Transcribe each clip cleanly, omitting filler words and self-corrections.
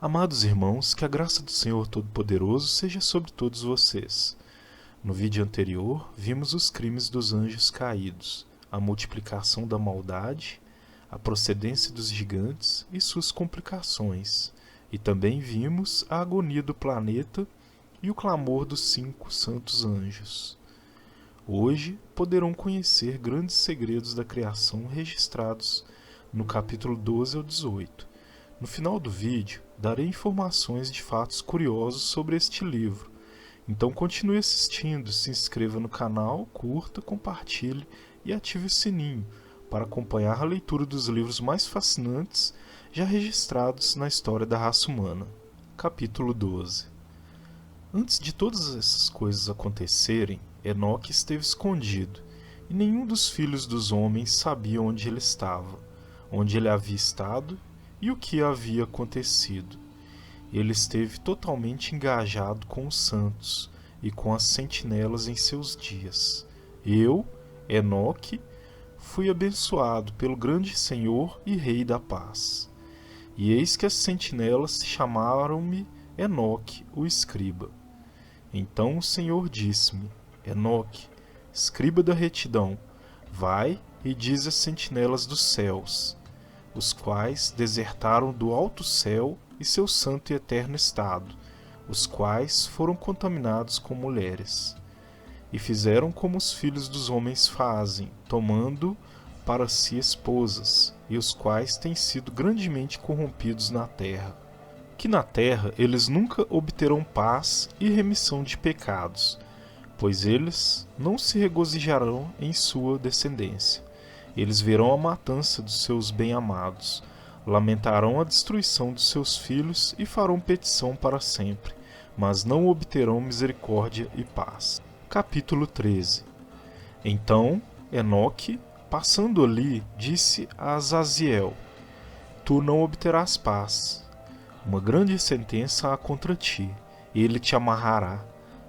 Amados irmãos, que a graça do Senhor Todo-Poderoso seja sobre todos vocês. No vídeo anterior, vimos os crimes dos anjos caídos, a multiplicação da maldade, a procedência dos gigantes e suas complicações. E também vimos a agonia do planeta e o clamor dos 5 santos anjos. Hoje poderão conhecer grandes segredos da criação registrados no capítulo 12 ao 18. No final do vídeo, darei informações de fatos curiosos sobre este livro. Então continue assistindo, se inscreva no canal, curta, compartilhe e ative o sininho para acompanhar a leitura dos livros mais fascinantes já registrados na história da raça humana. Capítulo 12. Antes de todas essas coisas acontecerem, Enoque esteve escondido, e nenhum dos filhos dos homens sabia onde ele estava, onde ele havia estado e o que havia acontecido. Ele esteve totalmente engajado com os santos e com as sentinelas em seus dias. Eu, Enoque, fui abençoado pelo grande Senhor e Rei da paz. E eis que as sentinelas chamaram-me Enoque, o escriba. Então o Senhor disse-me: Enoque, escriba da retidão, vai e diz às sentinelas dos céus, os quais desertaram do alto céu e seu santo e eterno estado, os quais foram contaminados com mulheres, e fizeram como os filhos dos homens fazem, tomando para si esposas, e os quais têm sido grandemente corrompidos na terra. Que na terra eles nunca obterão paz e remissão de pecados, pois eles não se regozijarão em sua descendência. Eles verão a matança dos seus bem-amados, lamentarão a destruição dos seus filhos e farão petição para sempre, mas não obterão misericórdia e paz. Capítulo 13. Então Enoque, passando ali, disse a Azaziel: Tu não obterás paz. Uma grande sentença há contra ti, ele te amarrará.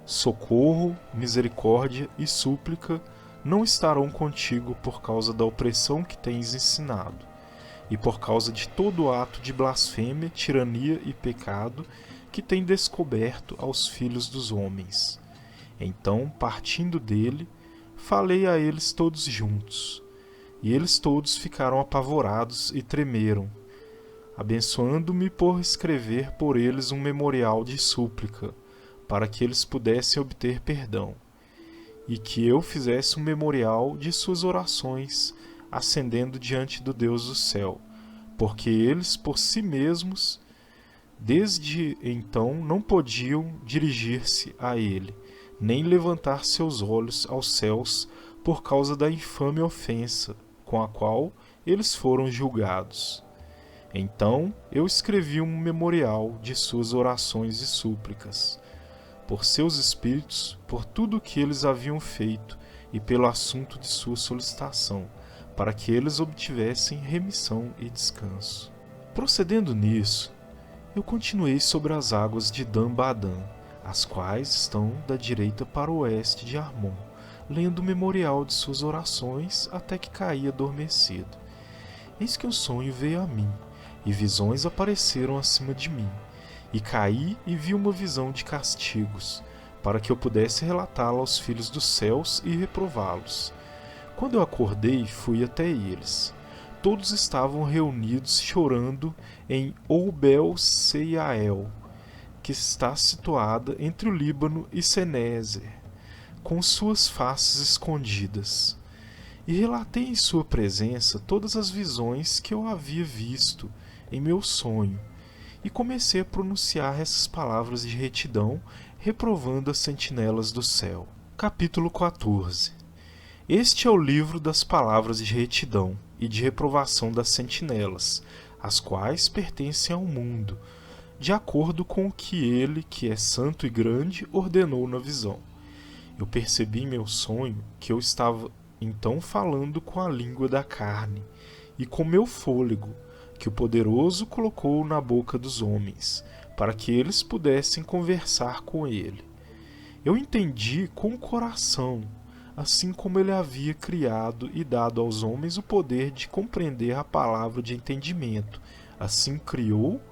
Socorro, misericórdia e súplica não estarão contigo por causa da opressão que tens ensinado, e por causa de todo ato de blasfêmia, tirania e pecado que tem descoberto aos filhos dos homens. Então, partindo dele, falei a eles todos juntos, e eles todos ficaram apavorados e tremeram, abençoando-me por escrever por eles um memorial de súplica, para que eles pudessem obter perdão, e que eu fizesse um memorial de suas orações, ascendendo diante do Deus do céu, porque eles, por si mesmos, desde então não podiam dirigir-se a ele, nem levantar seus olhos aos céus por causa da infame ofensa com a qual eles foram julgados. Então eu escrevi um memorial de suas orações e súplicas, por seus espíritos, por tudo o que eles haviam feito e pelo assunto de sua solicitação, para que eles obtivessem remissão e descanso. Procedendo nisso, eu continuei sobre as águas de Dan-Badã, as quais estão da direita para o oeste de Armon, lendo o memorial de suas orações até que caí adormecido. Eis que um sonho veio a mim, e visões apareceram acima de mim, e caí e vi uma visão de castigos, para que eu pudesse relatá-la aos filhos dos céus e reprová-los. Quando eu acordei, fui até eles. Todos estavam reunidos chorando em Oubel-Seiael, que está situada entre o Líbano e Senézer, com suas faces escondidas. E relatei em sua presença todas as visões que eu havia visto em meu sonho, e comecei a pronunciar essas palavras de retidão, reprovando as sentinelas do céu. Capítulo 14. Este é o livro das palavras de retidão e de reprovação das sentinelas, as quais pertencem ao mundo, de acordo com o que ele, que é santo e grande, ordenou na visão. Eu percebi em meu sonho que eu estava então falando com a língua da carne e com meu fôlego, que o poderoso colocou na boca dos homens, para que eles pudessem conversar com ele. Eu entendi com o coração, assim como ele havia criado e dado aos homens o poder de compreender a palavra de entendimento. Assim criou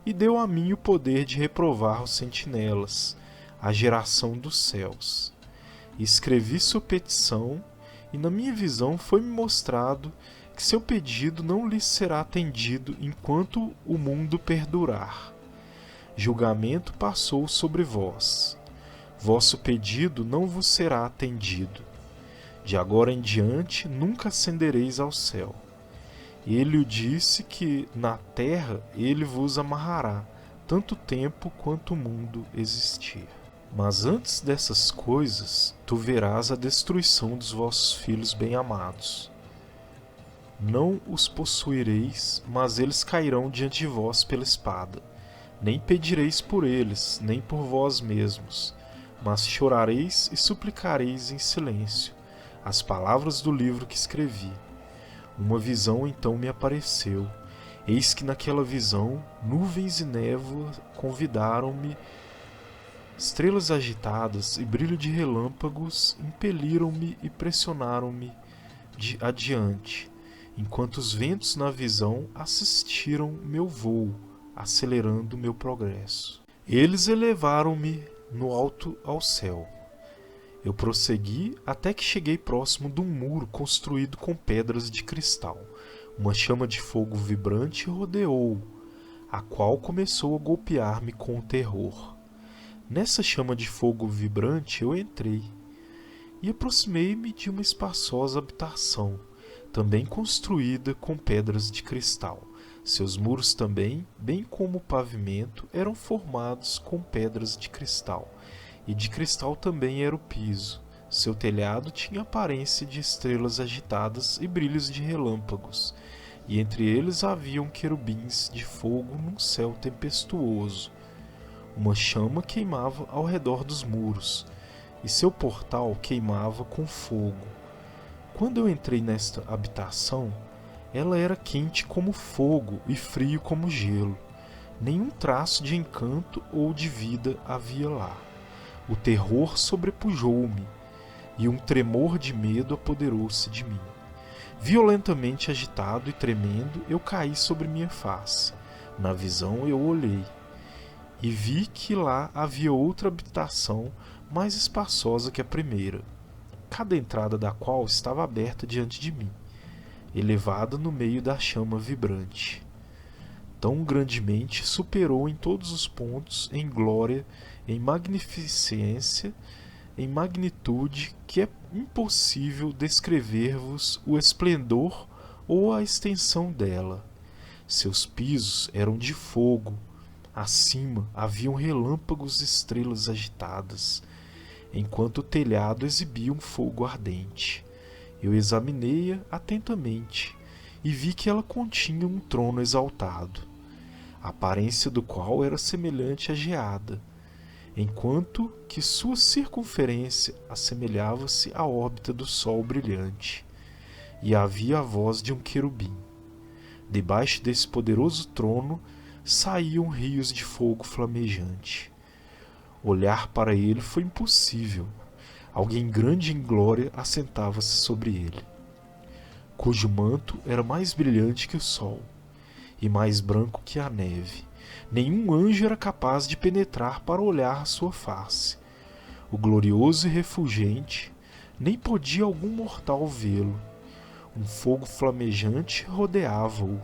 e deu a mim o poder de reprovar os sentinelas, a geração dos céus. Escrevi sua petição, e na minha visão foi-me mostrado que seu pedido não lhe será atendido enquanto o mundo perdurar. Julgamento passou sobre vós. Vosso pedido não vos será atendido. De agora em diante nunca ascendereis ao céu. Ele o disse que na terra ele vos amarrará, tanto tempo quanto o mundo existir. Mas antes dessas coisas, tu verás a destruição dos vossos filhos bem-amados. Não os possuireis, mas eles cairão diante de vós pela espada. Nem pedireis por eles, nem por vós mesmos, mas chorareis e suplicareis em silêncio as palavras do livro que escrevi. Uma visão então me apareceu. Eis que naquela visão, nuvens e névoa convidaram-me, estrelas agitadas e brilho de relâmpagos impeliram-me e pressionaram-me adiante, enquanto os ventos na visão assistiram meu voo, acelerando meu progresso. Eles elevaram-me no alto ao céu. Eu prossegui até que cheguei próximo de um muro construído com pedras de cristal. Uma chama de fogo vibrante rodeou, a qual começou a golpear-me com terror. Nessa chama de fogo vibrante eu entrei e aproximei-me de uma espaçosa habitação, também construída com pedras de cristal. Seus muros também, bem como o pavimento, eram formados com pedras de cristal, e de cristal também era o piso. Seu telhado tinha aparência de estrelas agitadas e brilhos de relâmpagos, e entre eles haviam querubins de fogo num céu tempestuoso. Uma chama queimava ao redor dos muros, e seu portal queimava com fogo. Quando eu entrei nesta habitação, ela era quente como fogo e frio como gelo. Nenhum traço de encanto ou de vida havia lá. O terror sobrepujou-me, e um tremor de medo apoderou-se de mim. Violentamente agitado e tremendo, eu caí sobre minha face. Na visão eu olhei, e vi que lá havia outra habitação mais espaçosa que a primeira, cada entrada da qual estava aberta diante de mim, elevada no meio da chama vibrante. Tão grandemente superou em todos os pontos, em glória, em magnificência, em magnitude, que é impossível descrever-vos o esplendor ou a extensão dela. Seus pisos eram de fogo, acima haviam relâmpagos e estrelas agitadas, enquanto o telhado exibia um fogo ardente. Eu examinei-a atentamente e vi que ela continha um trono exaltado, a aparência do qual era semelhante à geada, enquanto que sua circunferência assemelhava-se à órbita do sol brilhante, e havia a voz de um querubim. Debaixo desse poderoso trono saíam rios de fogo flamejante. Olhar para ele foi impossível. Alguém grande em glória assentava-se sobre ele, cujo manto era mais brilhante que o sol e mais branco que a neve. Nenhum anjo era capaz de penetrar para olhar sua face. O glorioso e refulgente, nem podia algum mortal vê-lo. Um fogo flamejante rodeava-o.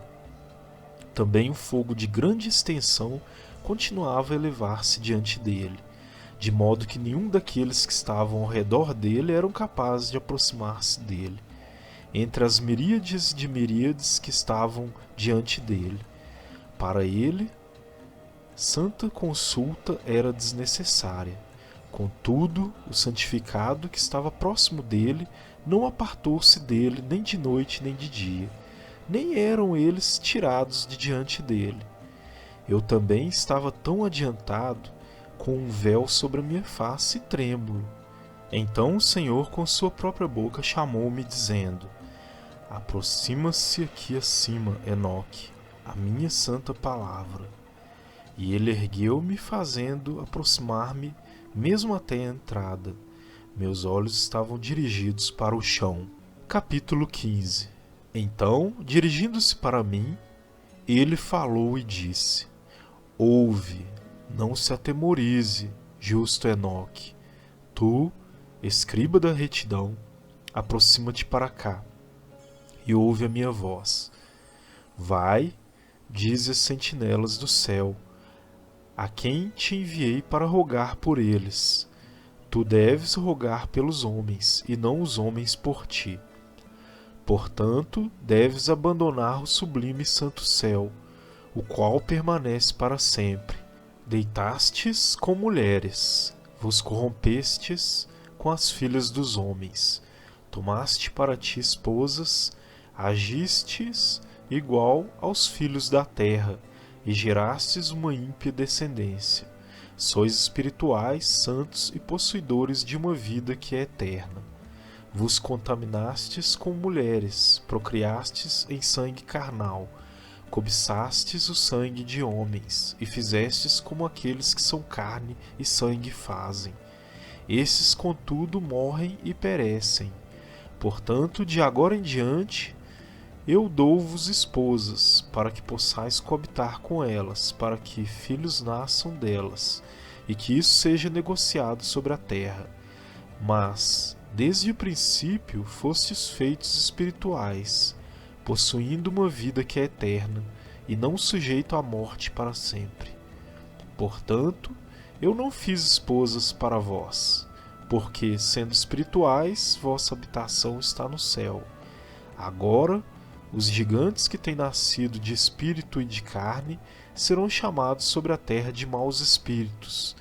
Também um fogo de grande extensão continuava a elevar-se diante dele, de modo que nenhum daqueles que estavam ao redor dele eram capazes de aproximar-se dele, entre as miríades de miríades que estavam diante dele. Para ele, santa consulta era desnecessária. Contudo, o santificado que estava próximo dele não apartou-se dele nem de noite nem de dia, nem eram eles tirados de diante dele. Eu também estava tão adiantado, com um véu sobre a minha face e trêmulo. Então o Senhor com sua própria boca chamou-me, dizendo: aproxima-se aqui acima, Enoque, a minha santa palavra. E ele ergueu-me, fazendo aproximar-me mesmo até a entrada. Meus olhos estavam dirigidos para o chão. Capítulo 15. Então, dirigindo-se para mim, ele falou e disse: Ouve, não se atemorize, justo Enoque. Tu, escriba da retidão, aproxima-te para cá e ouve a minha voz. Vai, dize às sentinelas do céu, a quem te enviei para rogar por eles. Tu deves rogar pelos homens, e não os homens por ti. Portanto, deves abandonar o sublime santo céu, o qual permanece para sempre. Deitastes com mulheres, vos corrompestes com as filhas dos homens, tomaste para ti esposas, agistes igual aos filhos da terra, e gerastes uma ímpia descendência. Sois espirituais, santos e possuidores de uma vida que é eterna. Vos contaminastes com mulheres, procriastes em sangue carnal, cobiçastes o sangue de homens, e fizestes como aqueles que são carne e sangue fazem. Esses, contudo, morrem e perecem. Portanto, de agora em diante, eu dou-vos esposas, para que possais coabitar com elas, para que filhos nasçam delas, e que isso seja negociado sobre a terra. Mas, desde o princípio, fostes feitos espirituais, possuindo uma vida que é eterna, e não sujeito à morte para sempre. Portanto, eu não fiz esposas para vós, porque, sendo espirituais, vossa habitação está no céu. Agora, os gigantes que têm nascido de espírito e de carne serão chamados sobre a terra de maus espíritos,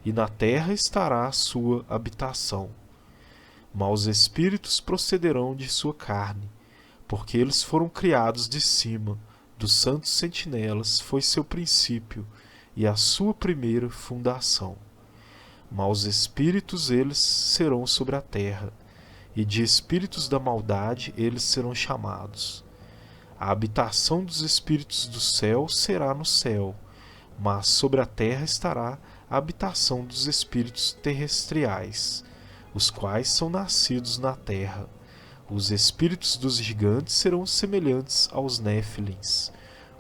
e na terra estará a sua habitação. Maus espíritos procederão de sua carne, porque eles foram criados de cima, dos santos sentinelas foi seu princípio e a sua primeira fundação. Maus espíritos eles serão sobre a terra, e de espíritos da maldade eles serão chamados. A habitação dos espíritos do céu será no céu, mas sobre a terra estará a habitação dos espíritos terrestriais, os quais são nascidos na terra. Os espíritos dos gigantes serão semelhantes aos néfilins,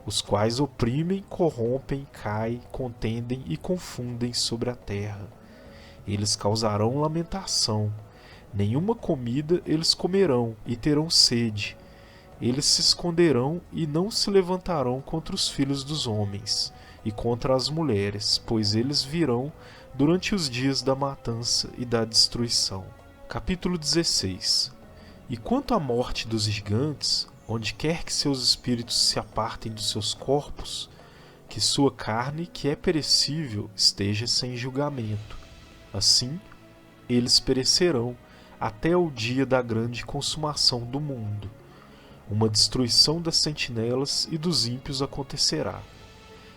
os quais oprimem, corrompem, caem, contendem e confundem sobre a terra. Eles causarão lamentação. Nenhuma comida eles comerão e terão sede. Eles se esconderão e não se levantarão contra os filhos dos homens e contra as mulheres, pois eles virão durante os dias da matança e da destruição. Capítulo 16. E quanto à morte dos gigantes, onde quer que seus espíritos se apartem dos seus corpos, que sua carne, que é perecível, esteja sem julgamento. Assim, eles perecerão até o dia da grande consumação do mundo. Uma destruição das sentinelas e dos ímpios acontecerá.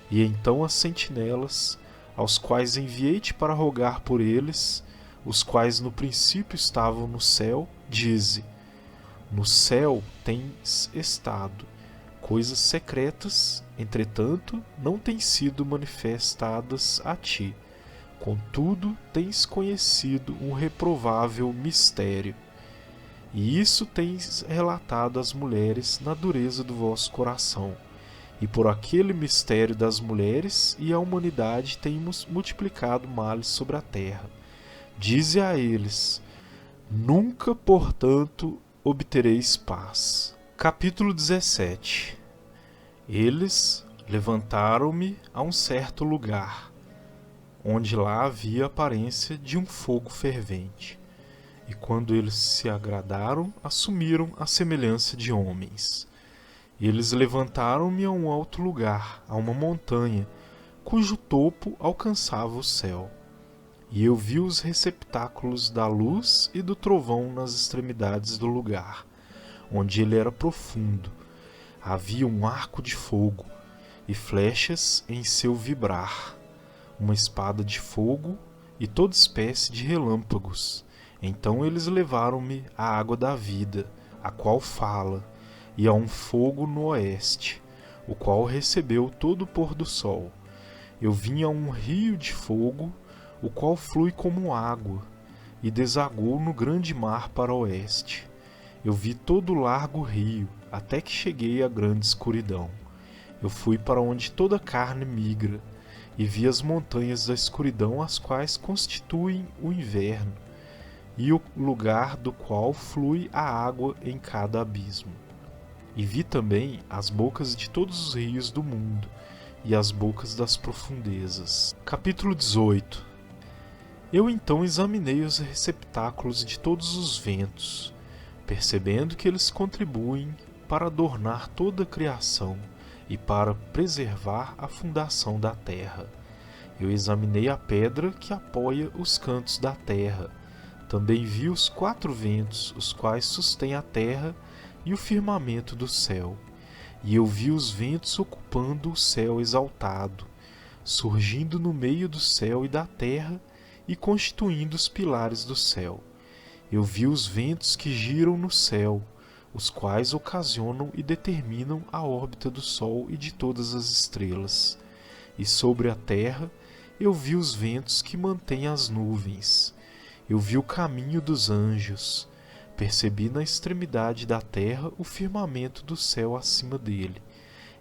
E então as sentinelas, aos quais enviei-te para rogar por eles, os quais no princípio estavam no céu, dize: no céu tens estado. Coisas secretas, entretanto, não têm sido manifestadas a ti. Contudo, tens conhecido um reprovável mistério. E isso tens relatado às mulheres na dureza do vosso coração. E por aquele mistério das mulheres e a humanidade temos multiplicado males sobre a terra. Dize a eles: nunca, portanto, obtereis paz. Capítulo 17. Eles levantaram-me a um certo lugar, onde lá havia a aparência de um fogo fervente. E quando eles se agradaram, assumiram a semelhança de homens. Eles levantaram-me a um alto lugar, a uma montanha, cujo topo alcançava o céu. E eu vi os receptáculos da luz e do trovão nas extremidades do lugar, onde ele era profundo. Havia um arco de fogo e flechas em seu vibrar, uma espada de fogo e toda espécie de relâmpagos. Então eles levaram-me à água da vida, a qual fala, e a um fogo no oeste, o qual recebeu todo o pôr do sol. Eu vim a um rio de fogo, o qual flui como água, e desagou no grande mar para o oeste. Eu vi todo o largo rio, até que cheguei à grande escuridão. Eu fui para onde toda carne migra, e vi as montanhas da escuridão, as quais constituem o inverno, e o lugar do qual flui a água em cada abismo. E vi também as bocas de todos os rios do mundo, e as bocas das profundezas. Capítulo 18. Eu então examinei os receptáculos de todos os ventos, percebendo que eles contribuem para adornar toda a criação e para preservar a fundação da terra. Eu examinei a pedra que apoia os cantos da terra. Também vi os 4 ventos, os quais sustêm a terra e o firmamento do céu. E eu vi os ventos ocupando o céu exaltado, surgindo no meio do céu e da terra e constituindo os pilares do céu. Eu vi os ventos que giram no céu, os quais ocasionam e determinam a órbita do Sol e de todas as estrelas. E sobre a terra eu vi os ventos que mantêm as nuvens. Eu vi o caminho dos anjos. Percebi na extremidade da terra o firmamento do céu acima dele.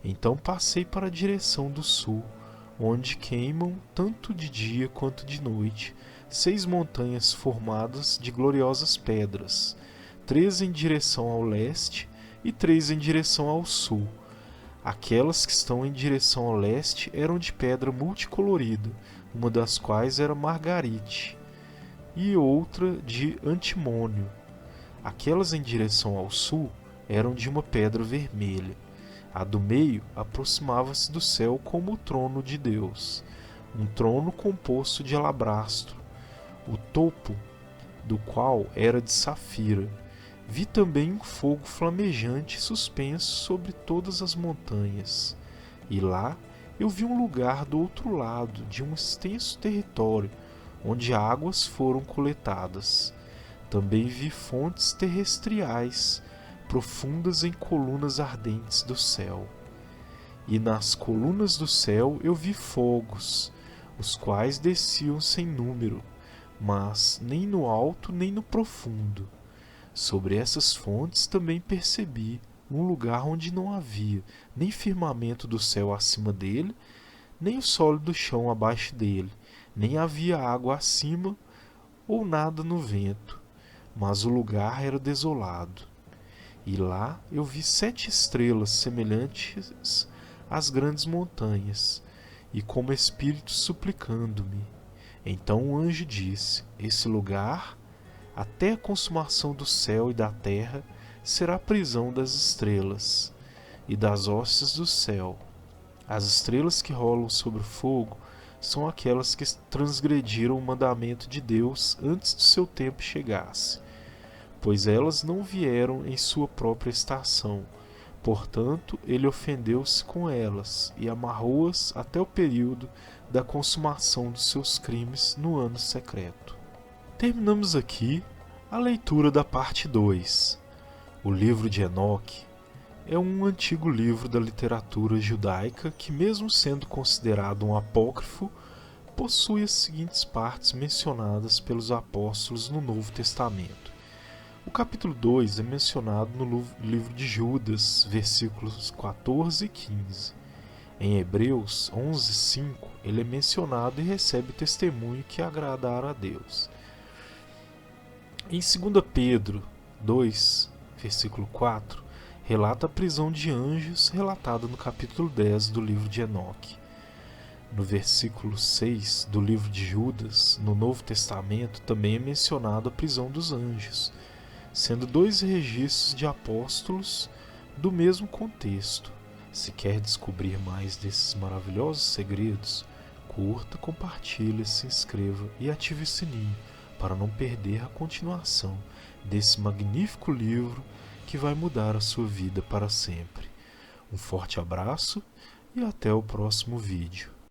Então passei para a direção do sul, onde queimam, tanto de dia quanto de noite, 6 montanhas formadas de gloriosas pedras, 3 em direção ao leste e 3 em direção ao sul. Aquelas que estão em direção ao leste eram de pedra multicolorida, uma das quais era margarite, e outra de antimônio. Aquelas em direção ao sul eram de uma pedra vermelha. A do meio aproximava-se do céu como o trono de Deus, um trono composto de alabastro, o topo do qual era de safira. Vi também um fogo flamejante suspenso sobre todas as montanhas, e lá eu vi um lugar do outro lado de um extenso território, onde águas foram coletadas. Também vi fontes terrestriais, profundas em colunas ardentes do céu. E nas colunas do céu eu vi fogos, os quais desciam sem número, mas nem no alto nem no profundo. Sobre essas fontes também percebi um lugar onde não havia nem firmamento do céu acima dele, nem o sólido chão abaixo dele, nem havia água acima ou nada no vento, mas o lugar era desolado. E lá eu vi 7 estrelas semelhantes às grandes montanhas, e como espíritos suplicando-me. Então o anjo disse: esse lugar, até a consumação do céu e da terra, será a prisão das estrelas e das hostes do céu. As estrelas que rolam sobre o fogo são aquelas que transgrediram o mandamento de Deus antes do seu tempo chegasse, pois elas não vieram em sua própria estação. Portanto, ele ofendeu-se com elas e amarrou-as até o período da consumação dos seus crimes no ano secreto. Terminamos aqui a leitura da parte 2. O livro de Enoque é um antigo livro da literatura judaica que, mesmo sendo considerado um apócrifo, possui as seguintes partes mencionadas pelos apóstolos no Novo Testamento. O capítulo 2 é mencionado no livro de Judas, versículos 14 e 15. Em Hebreus 11:5, ele é mencionado e recebe o testemunho que agradara a Deus. Em 2 Pedro 2, versículo 4, relata a prisão de anjos relatada no capítulo 10 do livro de Enoque. No versículo 6 do livro de Judas, no Novo Testamento, também é mencionado a prisão dos anjos, sendo 2 registros de apóstolos do mesmo contexto. Se quer descobrir mais desses maravilhosos segredos, curta, compartilhe, se inscreva e ative o sininho para não perder a continuação desse magnífico livro que vai mudar a sua vida para sempre. Um forte abraço e até o próximo vídeo.